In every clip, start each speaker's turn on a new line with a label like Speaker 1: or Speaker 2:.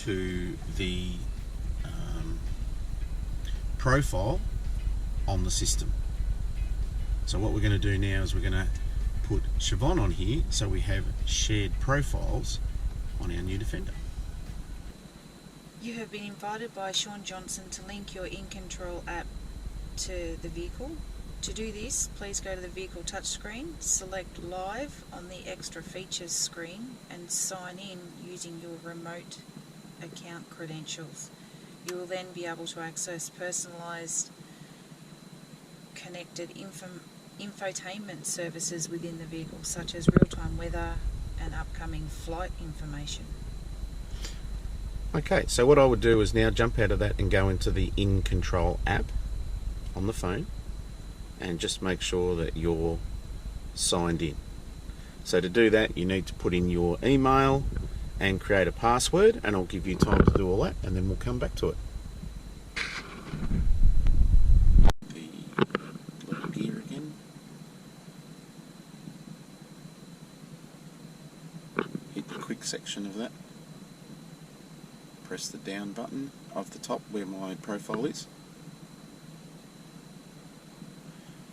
Speaker 1: to the profile on the system. So what we're going to do now is we're going to put Siobhan on here so we have shared profiles on our new Defender.
Speaker 2: You have been invited by Sean Johnson to link your InControl app to the vehicle. To do this, please go to the vehicle touchscreen, select Live on the Extra Features screen and sign in using your remote account credentials. You will then be able to access personalised connected infotainment services within the vehicle, such as real-time weather and upcoming flight information.
Speaker 1: Okay, so what I would do is now jump out of that and go into the InControl app on the phone and just make sure that you're signed in. So to do that, you need to put in your email and create a password, and I'll give you time to do all that and then we'll come back to it. The little gear again. Hit the quick section of that. Press the down button of the top where my profile is.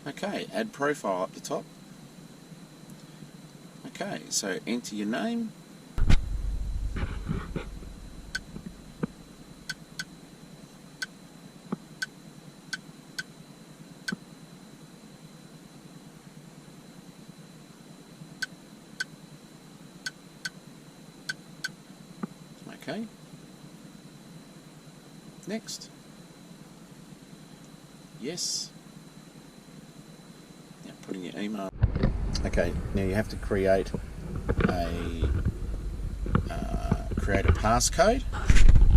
Speaker 1: Okay, add profile up the top. Okay, so enter your name. Okay. Next. Yes. Now put in your email. Okay, now you have to create a passcode.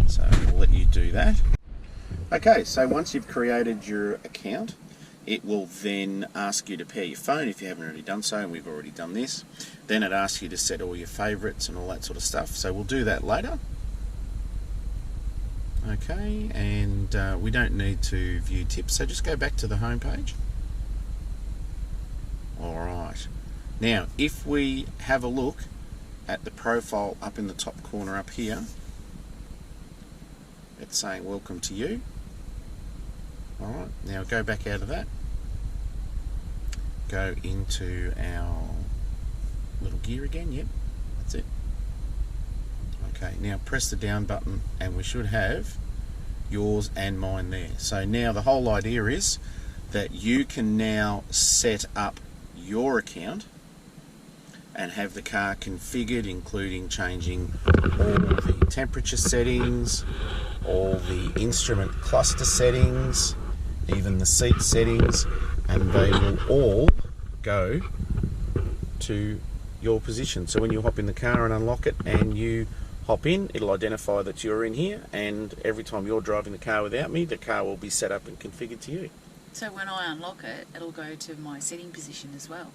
Speaker 1: So we'll let you do that. Okay, so once you've created your account, it will then ask you to pair your phone if you haven't already done so, and we've already done this. Then it asks you to set all your favourites and all that sort of stuff. So we'll do that later. Okay, and we don't need to view tips, so just go back to the home page. Alright, now if we have a look at the profile up in the top corner up here, it's saying welcome to you. Alright, now go back out of that, go into our little gear again. Yep, that's it. Okay, now press the down button and we should have yours and mine there. So now the whole idea is that you can now set up your account and have the car configured, including changing all the temperature settings, all the instrument cluster settings, even the seat settings, and they will all go to your position. So when you hop in the car and unlock it and you hop in, it'll identify that you're in here, and every time you're driving the car without me, the car will be set up and configured to you.
Speaker 2: So when I unlock it, it'll go to my setting position as well?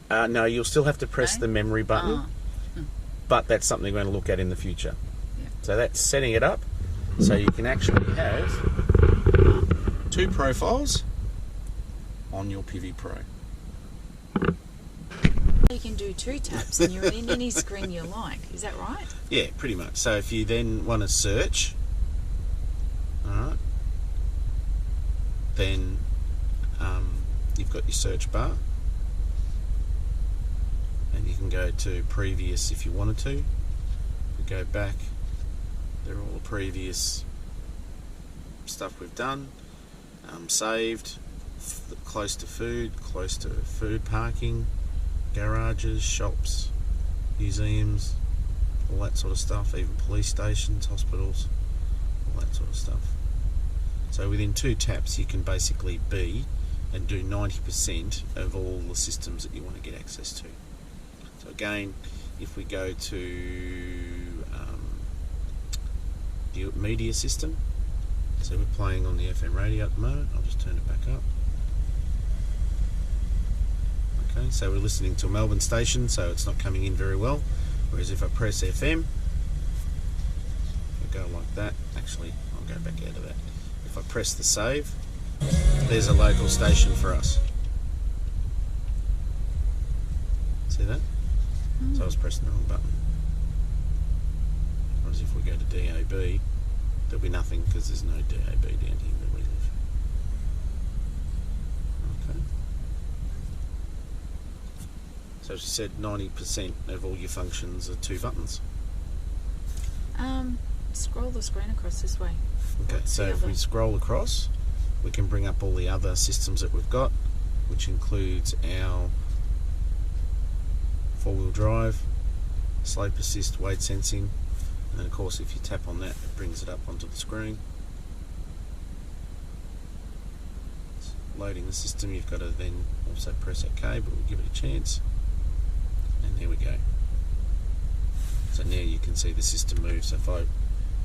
Speaker 1: No, you'll still have to press the memory button, but that's something we're going to look at in the future.
Speaker 2: Yep. So
Speaker 1: So that's setting it up so you can actually have two profiles on your PV Pro.
Speaker 2: You can do two taps and you're in any screen you like, is that right?
Speaker 1: Yeah, pretty much. So if you then want to search, alright, then you've got your search bar, and you can go to previous if you wanted to. We go back, they're all the previous stuff we've done, saved, close to food parking, garages, shops, museums, all that sort of stuff, even police stations, hospitals, all that sort of stuff. So within two taps you can basically be and do 90% of all the systems that you want to get access to. So again, if we go to the media system, so we're playing on the FM radio at the moment, I'll just turn it back up. Okay, so we're listening to a Melbourne station, so it's not coming in very well. Whereas if I press FM, I go like that. Actually, I'll go back out of that. If I press the save, there's a local station for us. See that? So I was pressing the wrong button. whereas if we go to DAB, there'll be nothing because there's no DAB down here where we live. Okay. So as you said, 90% of all your functions are 2 buttons.
Speaker 2: Scroll the screen across this way.
Speaker 1: Okay,
Speaker 2: What's
Speaker 1: so
Speaker 2: the
Speaker 1: if
Speaker 2: other?
Speaker 1: we scroll across, we can bring up all the other systems that we've got, which includes our 4-wheel drive, slope assist, weight sensing, and then of course if you tap on that, it brings it up onto the screen. It's loading the system, you've got to then also press OK, but we'll give it a chance. And there we go. So now you can see the system move. So if I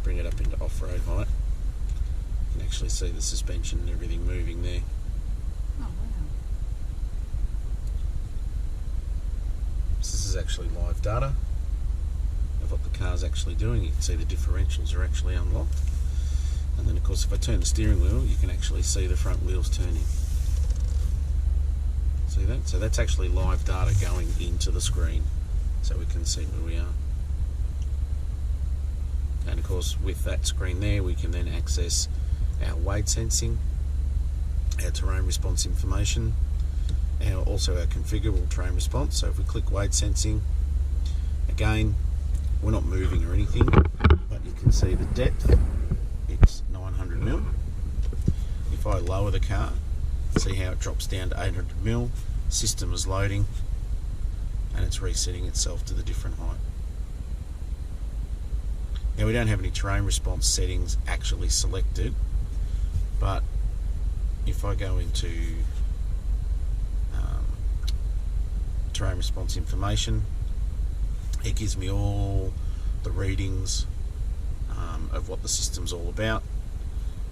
Speaker 1: bring it up into off-road height, you can actually see the suspension and everything moving there.
Speaker 2: Oh, wow.
Speaker 1: So this is actually live data of what the car's actually doing. You can see the differentials are actually unlocked. And then of course if I turn the steering wheel, you can actually see the front wheels turning. See that? So that's actually live data going into the screen, so we can see where we are. And of course with that screen there, we can then access our weight sensing, our terrain response information, also our configurable terrain response. So if we click weight sensing, again, we're not moving or anything, but you can see the depth, it's 900mm. If I lower the car, see how it drops down to 800mm, system is loading, and it's resetting itself to the different height. Now we don't have any terrain response settings actually selected, but if I go into terrain response information, it gives me all the readings of what the system's all about.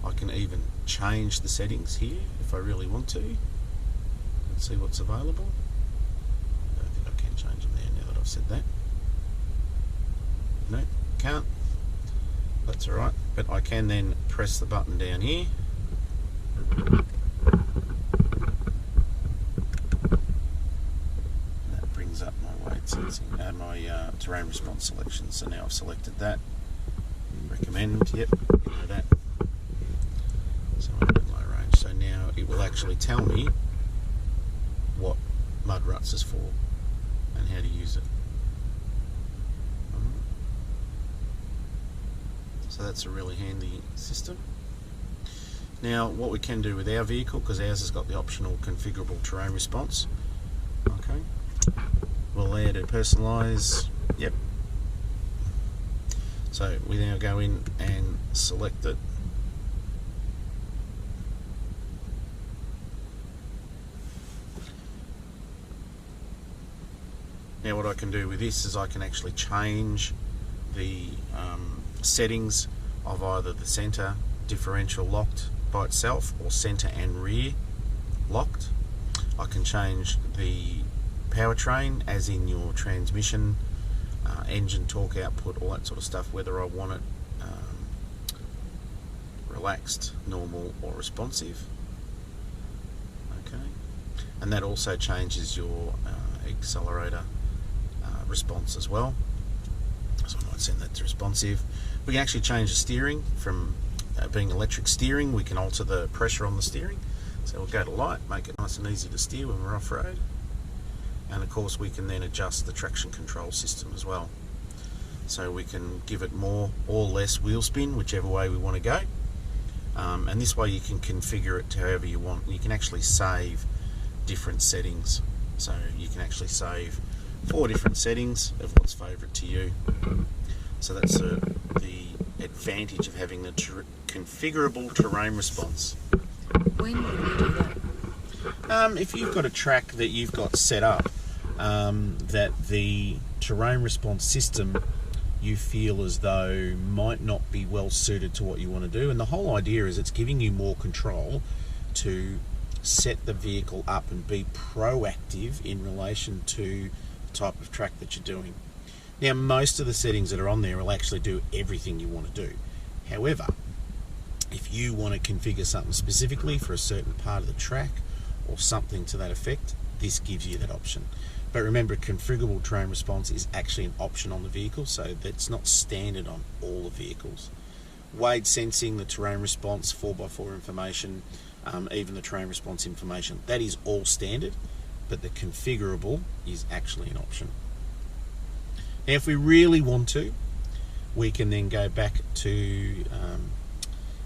Speaker 1: I can even change the settings here if I really want to. Let's see what's available. I don't think I can change them there now that I've said that. No, can't. That's alright, but I can then press the button down here. And that brings up my weight sensing, my terrain response selection. So now I've selected that. Recommend, yep, you know that. So I'm in low range. So now it will actually tell me what mud ruts is for and how to use it. So that's a really handy system. Now what we can do with our vehicle, because ours has got the optional configurable terrain response, okay, we'll add a personalise, yep. So we now go in and select it. Now what I can do with this is I can actually change the settings of either the centre differential locked by itself or centre and rear locked. I can change the powertrain, as in your transmission, engine torque output, all that sort of stuff, whether I want it relaxed, normal or responsive. Okay, and that also changes your accelerator response as well. So I might send that to responsive. We can actually change the steering from being electric steering. We can alter the pressure on the steering. So we'll go to light, make it nice and easy to steer when we're off-road. And of course we can then adjust the traction control system as well. So we can give it more or less wheel spin, whichever way we want to go. And this way you can configure it to however you want. You can actually save different settings. So you can actually save 4 different settings of what's favourite to you. So that's the advantage of having the configurable terrain response.
Speaker 2: When would you do that?
Speaker 1: If you've got a track that you've got set up that the terrain response system you feel as though might not be well suited to what you want to do, and the whole idea is it's giving you more control to set the vehicle up and be proactive in relation to the type of track that you're doing. Now most of the settings that are on there will actually do everything you want to do. However, if you want to configure something specifically for a certain part of the track or something to that effect, this gives you that option. But remember, configurable terrain response is actually an option on the vehicle, so that's not standard on all the vehicles. Wade sensing, the terrain response, 4x4 information, even the terrain response information, that is all standard, but the configurable is actually an option. Now, if we really want to, we can then go back to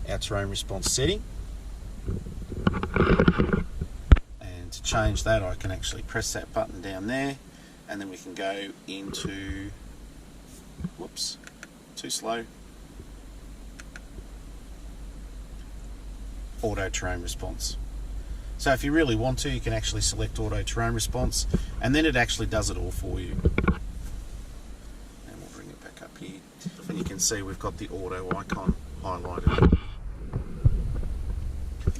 Speaker 1: our terrain response setting. And to change that, I can actually press that button down there, and then we can go into, whoops, too slow, auto terrain response. So if you really want to, you can actually select auto terrain response, and then it actually does it all for you. And we'll bring it back up here, and you can see we've got the auto icon highlighted.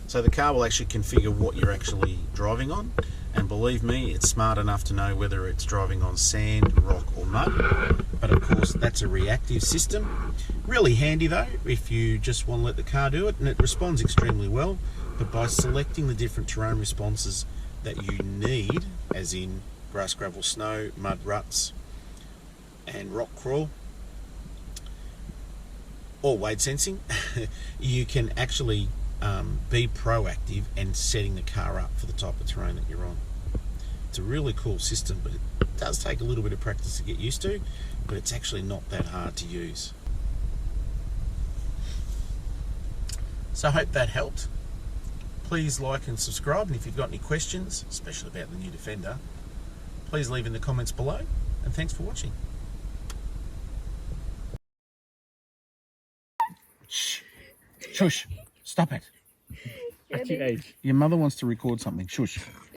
Speaker 1: So the car will actually configure what you're actually driving on, and believe me, it's smart enough to know whether it's driving on sand, rock or mud. But of course, that's a reactive system. Really handy though if you just want to let the car do it, and it responds extremely well. But by selecting the different terrain responses that you need, as in grass, gravel, snow, mud, ruts and rock crawl, or wade sensing, you can actually be proactive and setting the car up for the type of terrain that you're on. It's a really cool system, but it does take a little bit of practice to get used to, but it's actually not that hard to use. So I hope that helped. Please like and subscribe, and if you've got any questions, especially about the new Defender, please leave in the comments below, and thanks for watching. Shh. Shush. Stop it.
Speaker 3: At your age.
Speaker 1: Your mother wants to record something. Shush.